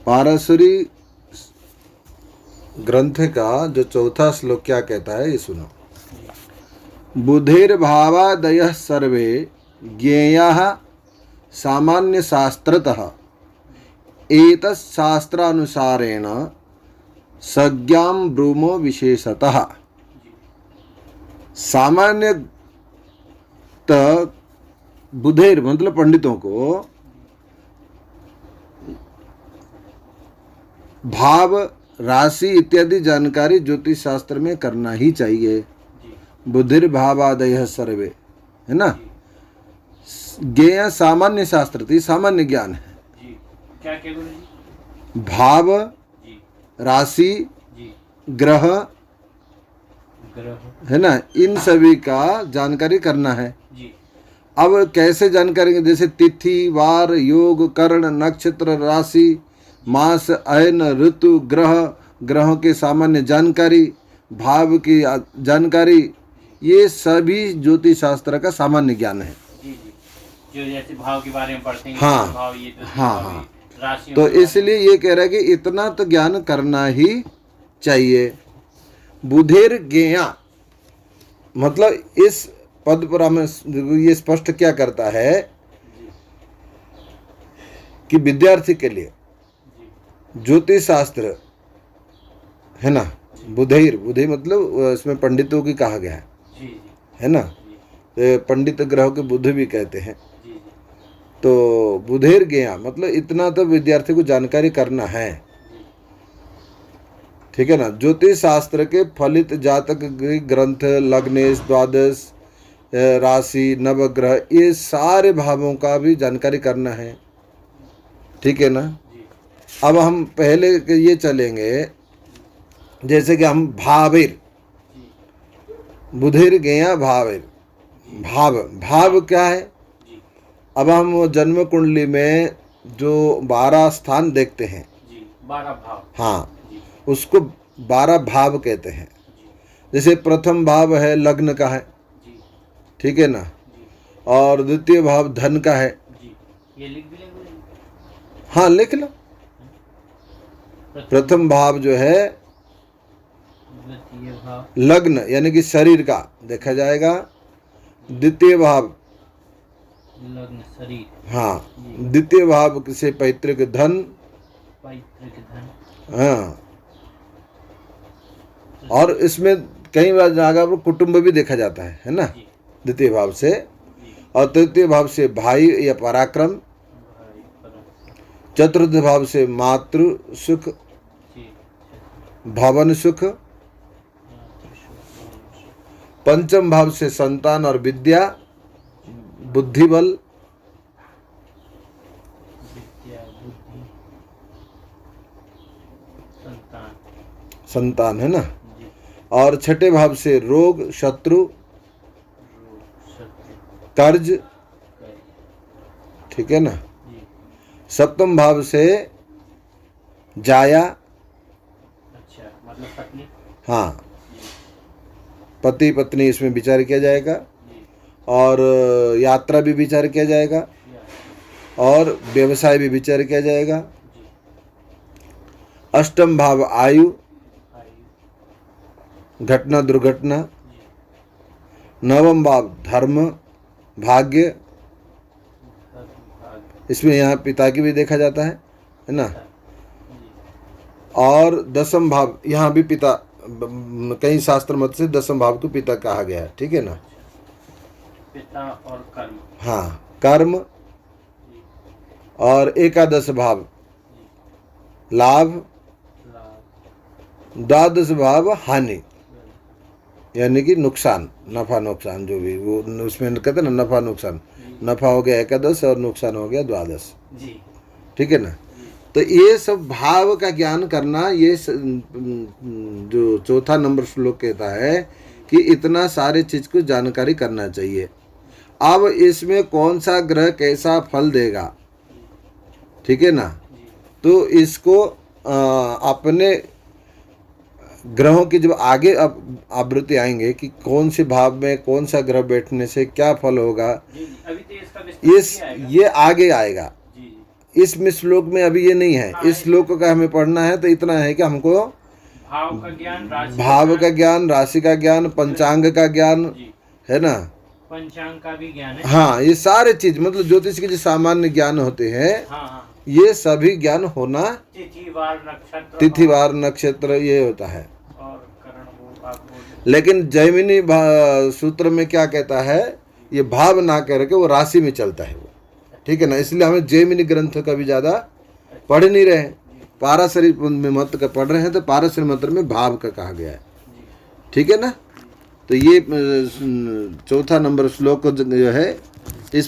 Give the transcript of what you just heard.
पाराशरी ग्रंथ का जो चौथा श्लोक क्या कहता है ये सुनो। बुद्धिर्भावादयः सर्वे ज्ञेयाः सामान्य शास्त्रतः एतच्छास्त्रानुसारेण संज्ञां ब्रूमो विशेषतः। सामान्य बुधेर मतलब पंडितों को भाव राशि इत्यादि जानकारी ज्योतिष शास्त्र में करना ही चाहिए। बुद्धिर भावादय सर्वे है ना। ज्ञेय सामान्य शास्त्र थी, सामान्य ज्ञान है। क्या क्या गुरु जी? भाव राशि ग्रह है ना, इन सभी का जानकारी करना है। अब कैसे जानकारी, जैसे तिथि वार योग कर्ण नक्षत्र राशि मास अयन ऋतु ग्रहों के सामान्य जानकारी भाव की जानकारी, ये सभी ज्योतिष शास्त्र का सामान्य ज्ञान है। जो जैसे भाव के बारे में पढ़ते हैं। हाँ भाव ये हाँ। तो इसलिए ये कह रहा है कि इतना तो ज्ञान करना ही चाहिए। बुधेर ज्ञेया मतलब इस पद पर हमें ये स्पष्ट क्या करता है कि विद्यार्थी के लिए ज्योतिष शास्त्र है ना, बुधे मतलब इसमें पंडितों की कहा गया है ना। पंडित ग्रह के बुध भी कहते हैं। तो बुधेर ज्ञेया मतलब इतना तो विद्यार्थी को जानकारी करना है, ठीक है ना। ज्योतिष शास्त्र के फलित जातक ग्रंथ लग्नेश द्वादश राशि नवग्रह ये सारे भावों का भी जानकारी करना है, ठीक है ना। अब हम पहले ये चलेंगे, जैसे कि हम भावेर बुधेर ज्ञेया भावेर भाव क्या है। अब हम जन्म कुंडली में जो 12 स्थान देखते हैं, 12 भाव, हाँ, उसको 12 भाव कहते हैं। जैसे प्रथम भाव है लग्न का है, ठीक है ना, और द्वितीय भाव धन का है। ये लिख भी लेंगे? हाँ लिख लो। प्रथम भाव जो है लग्न यानी कि शरीर का देखा जाएगा। द्वितीय भाव लग्न शरीर, हाँ, द्वितीय भाव से पैतृक धन, हाँ, और इसमें कई बार जगह कुटुंब भी देखा जाता है ना, द्वितीय भाव से। और तृतीय भाव से भाई या पराक्रम, चतुर्थ भाव से मातृ सुख भवन सुख, पंचम भाव से संतान और विद्या बुद्धि बल, संतान है ना। और छठे भाव से रोग शत्रु कर्ज, ठीक है ना। सप्तम भाव से जाया, अच्छा मतलब पत्नी, हाँ, पति पत्नी इसमें विचार किया जाएगा। और यात्रा भी विचार किया जाएगा और व्यवसाय भी विचार किया जाएगा। अष्टम भाव आयु घटना दुर्घटना। नवम भाव धर्म भाग्य, इसमें यहाँ पिता की भी देखा जाता है ना। और दसम भाव यहाँ भी पिता, कई शास्त्र मत से दसम भाव को पिता कहा गया है, ठीक है ना। पिता और कर्म, हाँ, कर्म। और एकादश भाव लाभ, द्वादश भाव हानि यानी कि नुकसान, नफा नुकसान जो भी वो उसमें कहते हैं ना, नफा नुकसान। नफा हो गया एकादश और नुकसान हो गया द्वादश, ठीक है ना। तो ये सब भाव का ज्ञान करना, ये जो चौथा नंबर श्लोक कहता है कि इतना सारे चीज को जानकारी करना चाहिए। अब इसमें कौन सा ग्रह कैसा फल देगा, ठीक है ना, तो इसको अपने ग्रहों की जब आगे अब आवृत्ति आएंगे कि कौन से भाव में कौन सा ग्रह बैठने से क्या फल होगा, अभी तो इसका ये आगे आएगा। इसमें श्लोक में अभी ये नहीं है। इस श्लोक का हमें पढ़ना है तो इतना है कि हमको भाव का ज्ञान, राशि भाव का ज्ञान, राशि का ज्ञान, पंचांग का ज्ञान, जी, है ना। पंचांग का भी ज्ञान है। हाँ, ये सारे चीज मतलब ज्योतिष के जो सामान्य ज्ञान होते हैं, हाँ हाँ, ये सभी ज्ञान होना, तिथिवार नक्षत्र तिथिवार नक्षत्र ये होता है। और करण वो आप बोल। लेकिन जैमिनी सूत्र में क्या कहता है, ये भाव ना करके वो राशि में चलता है वो, ठीक है ना। इसलिए हमें जैमिनी ग्रंथ का भी ज्यादा पढ़ नहीं रहे हैं। पाराशरी में मंत्र का पढ़ रहे हैं तो पाराशरी मंत्र में भाव का कहा गया है, ठीक है ना। तो ये चौथा नंबर श्लोक जो है इस